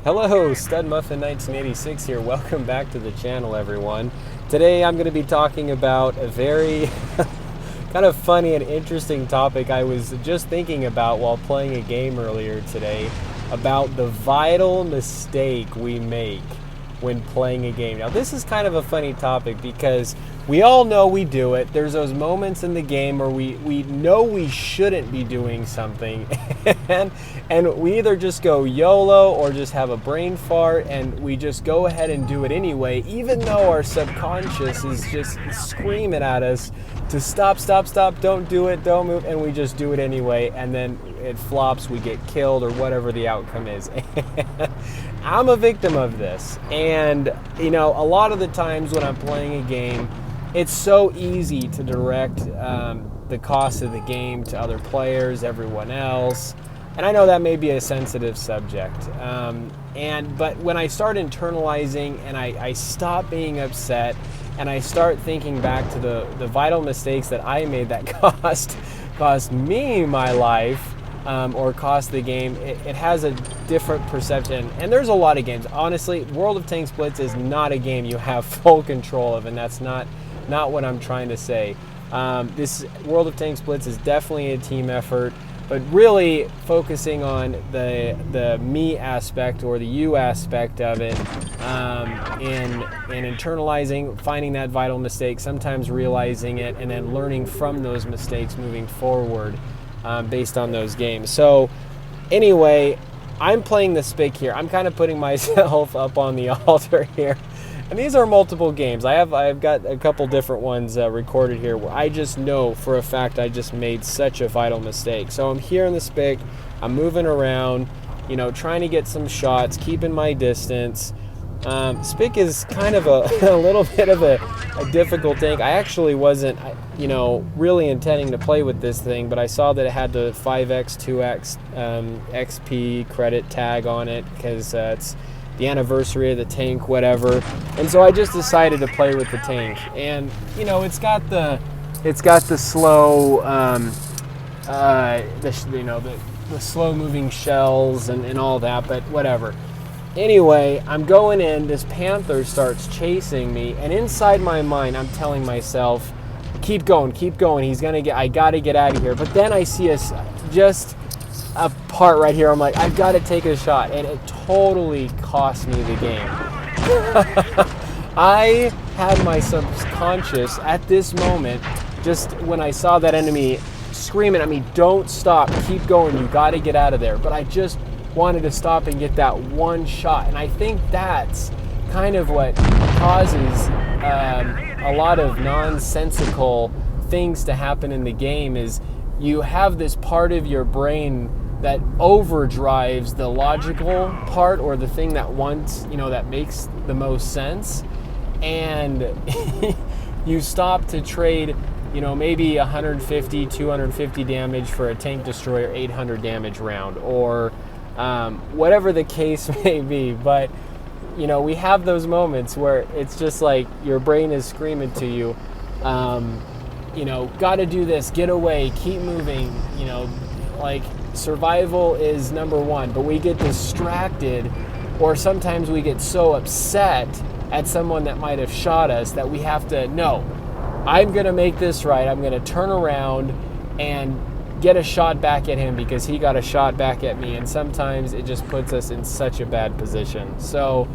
Hello, Stud Muffin 1986 here. Welcome back to the channel, everyone. Today I'm going to be talking about a very kind of funny and interesting topic I was just thinking about while playing a game earlier today, about the vital mistake we make when playing a game. Now, this is kind of a funny topic because we all know we do it. There's those moments in the game where we know we shouldn't be doing something and we either just go YOLO or just have a brain fart and we just go ahead and do it anyway, even though our subconscious is just screaming at us to stop, don't do it, don't move, and we just do it anyway, and then it flops, we get killed, or whatever the outcome is. I'm a victim of this, and you know, a lot of the times when I'm playing a game, it's so easy to direct the cost of the game to other players, everyone else, and I know that may be a sensitive subject, but when I start internalizing and I stop being upset and I start thinking back to the vital mistakes that I made that cost me my life, or cost the game, it has a different perception. And there's a lot of games. Honestly, World of Tanks Blitz is not a game you have full control of, and that's not what I'm trying to say. This World of Tanks Blitz is definitely a team effort, but really focusing on the me aspect or the you aspect of it, in internalizing, finding that vital mistake, sometimes realizing it, and then learning from those mistakes moving forward, based on those games. So anyway, I'm playing the spick here. I'm kind of putting myself up on the altar here. And these are multiple games. I've got a couple different ones recorded here where I just know for a fact I just made such a vital mistake. So I'm here in the spick, I'm moving around, you know, trying to get some shots, keeping my distance. Spick is kind of a little bit of a difficult tank. I actually wasn't, really intending to play with this thing, but I saw that it had the 5x, 2x XP credit tag on it because it's the anniversary of the tank, whatever. And so I just decided to play with the tank. And you know, it's got the slow, the slow moving shells and all that, but whatever. Anyway, I'm going in, this panther starts chasing me, and inside my mind I'm telling myself, keep going, I gotta get out of here. But then I see just a part right here, I'm like, I've got to take a shot, and it totally cost me the game. I had my subconscious at this moment, just when I saw that enemy screaming at me, don't stop, keep going, you got to get out of there. But I just wanted to stop and get that one shot, and I think that's kind of what causes a lot of nonsensical things to happen in the game. Is you have this part of your brain that overdrives the logical part, or the thing that that makes the most sense, and you stop to trade maybe 150, 250 damage for a tank destroyer 800 damage round, or whatever the case may be. But we have those moments where it's just like your brain is screaming to you, gotta do this, get away, keep moving, like survival is number one. But we get distracted, or sometimes we get so upset at someone that might have shot us that we have to, no, I'm gonna make this right, I'm gonna turn around and get a shot back at him because he got a shot back at me. And sometimes it just puts us in such a bad position. So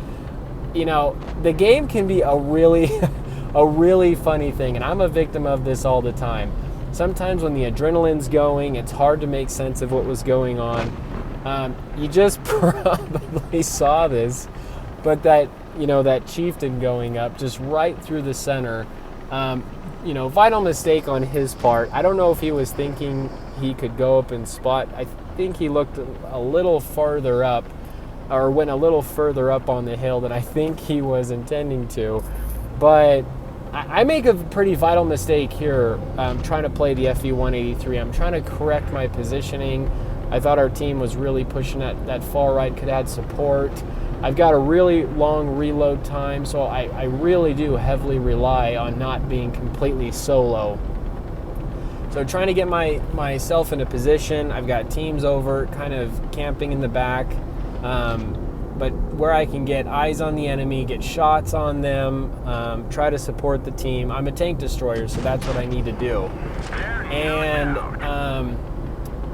the game can be a really funny thing, and I'm a victim of this all the time. Sometimes when the adrenaline's going, it's hard to make sense of what was going on. You just probably saw this, but that chieftain going up just right through the center, vital mistake on his part. I don't know if he was thinking he could go up and spot. I think he looked a little farther up, or went a little further up on the hill than I think he was intending to. But I make a pretty vital mistake here, trying to play the FV-183. I'm trying to correct my positioning. I thought our team was really pushing that far right, could add support. I've got a really long reload time, so I really do heavily rely on not being completely solo. So trying to get myself in a position. I've got teams over, kind of camping in the back. but where I can get eyes on the enemy, get shots on them, try to support the team. I'm a tank destroyer, so that's what I need to do. And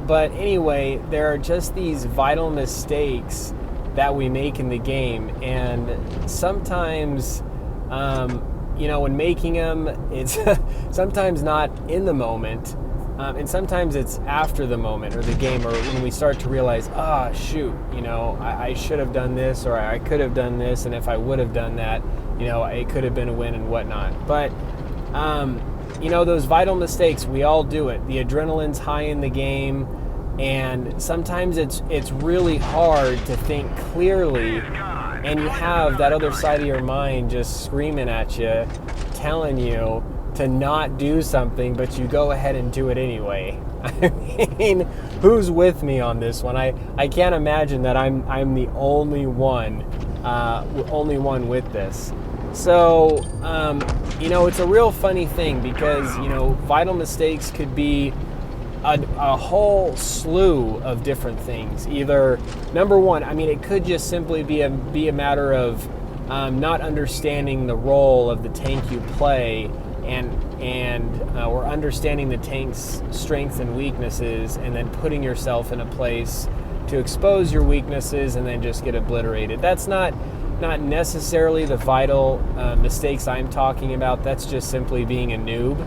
but anyway, there are just these vital mistakes that we make in the game, and sometimes when making them, it's sometimes not in the moment, and sometimes it's after the moment or the game, or when we start to realize, shoot, I should have done this, or I could have done this, and if I would have done that, it could have been a win and whatnot. But those vital mistakes, we all do it. The adrenaline's high in the game, and sometimes it's really hard to think clearly, and you have that other side of your mind just screaming at you, telling you to not do something, but you go ahead and do it anyway. I mean, who's with me on this one? I can't imagine that I'm the only one with this. So it's a real funny thing, because vital mistakes could be a whole slew of different things. Either, number one, it could just simply be a matter of not understanding the role of the tank you play, or understanding the tank's strengths and weaknesses, and then putting yourself in a place to expose your weaknesses and then just get obliterated. That's not necessarily the vital mistakes I'm talking about. That's just simply being a noob.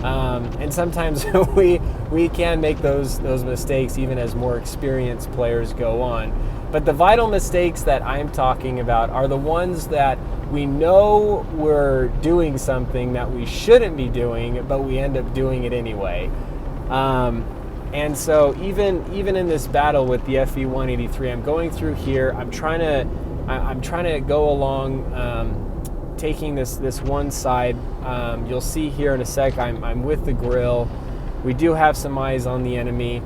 And sometimes we can make those mistakes even as more experienced players go on. But the vital mistakes that I'm talking about are the ones that we know we're doing something that we shouldn't be doing, but we end up doing it anyway. And so even in this battle with the FE-183, I'm going through here. I'm trying to go along, taking this one side. You'll see here in a sec, I'm with the grill. We do have some eyes on the enemy,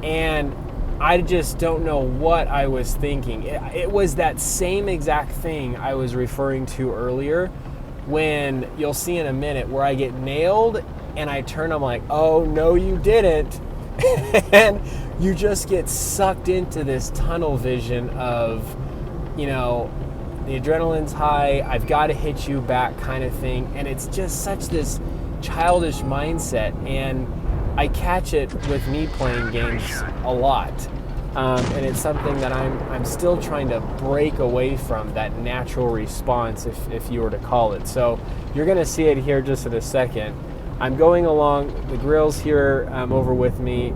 and I just don't know what I was thinking. It was that same exact thing I was referring to earlier, when you'll see in a minute where I get nailed and I turn, I'm like, oh no you didn't. And you just get sucked into this tunnel vision of, the adrenaline's high, I've got to hit you back kind of thing. And it's just such this childish mindset, and I catch it with me playing games a lot. And it's something that I'm still trying to break away from, that natural response, if you were to call it. So you're going to see it here just in a second. I'm going along, the grill's here over with me,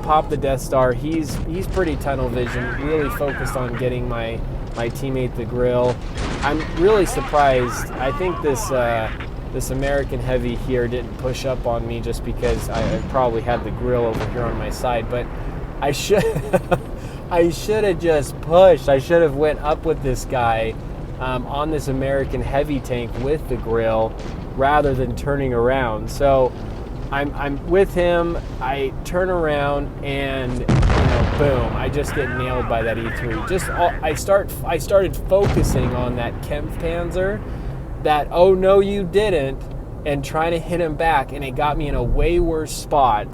pop the Death Star. He's pretty tunnel vision, really focused on getting my teammate the grill. I'm really surprised. I think this American heavy here didn't push up on me just because I probably had the grill over here on my side, but I should have just pushed. I should have went up with this guy on this American heavy tank with the grill rather than turning around. So I'm with him, I turn around, and boom, I just get nailed by that E3. I started focusing on that Kampfpanzer, that oh no you didn't, and trying to hit him back, and it got me in a way worse spot.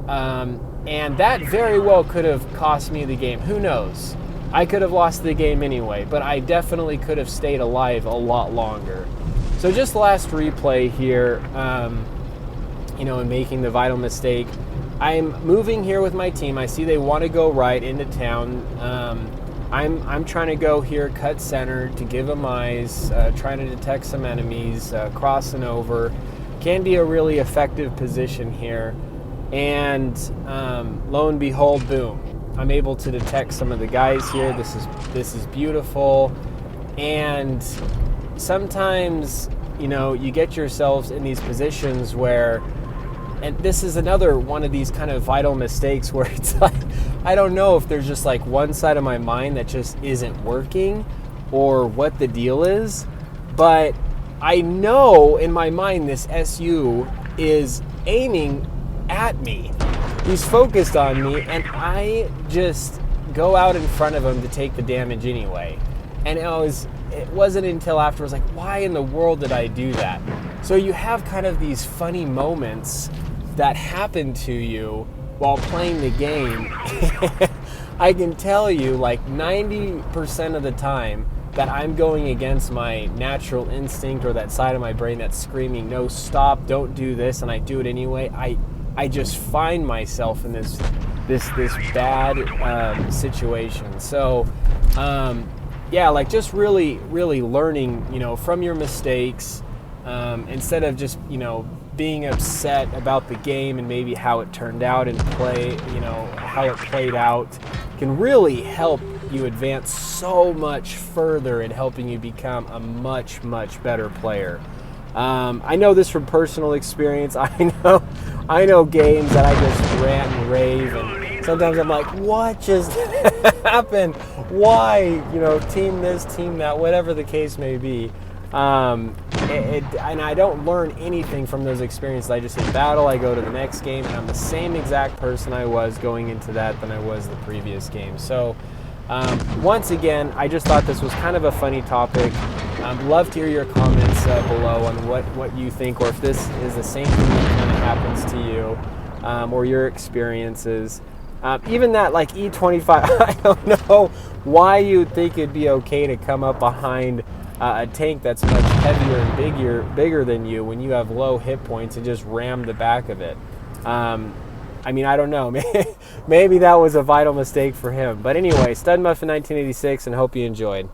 And that very well could have cost me the game. Who knows? I could have lost the game anyway, but I definitely could have stayed alive a lot longer. So just last replay here, in making the vital mistake. I'm moving here with my team. I see they want to go right into town. I'm trying to go here, cut center to give them eyes, trying to detect some enemies, crossing over. Can be a really effective position here. And lo and behold, boom, I'm able to detect some of the guys here. This is beautiful. And sometimes, you get yourselves in these positions where, and this is another one of these kind of vital mistakes where it's like, I don't know if there's just like one side of my mind that just isn't working or what the deal is, but I know in my mind this SU is aiming at me. He's focused on me, and I just go out in front of him to take the damage anyway. And it wasn't until afterwards, like, why in the world did I do that? So you have kind of these funny moments that happen to you while playing the game. I can tell you like 90% of the time that I'm going against my natural instinct or that side of my brain that's screaming, no, stop, don't do this, and I do it anyway, I just find myself in this bad situation. So yeah, like just really learning, from your mistakes, instead of just being upset about the game and maybe how it turned out and how it played out, can really help you advance so much further in helping you become a much better player. I know this from personal experience. I know games that I just rant and rave, and sometimes I'm like, what just happened? Why? Team this, team that, whatever the case may be. And I don't learn anything from those experiences. I just hit battle, I go to the next game, and I'm the same exact person I was going into that than I was the previous game. So once again, I just thought this was kind of a funny topic. Love to hear your comments below on what you think, or if this is the same thing that kind of happens to you, or your experiences. Even that like E25, I don't know why you would think it'd be okay to come up behind a tank that's much heavier and bigger than you when you have low hit points and just ram the back of it. I mean, I don't know. Maybe that was a vital mistake for him. But anyway, Stud Muffin 1986, and hope you enjoyed.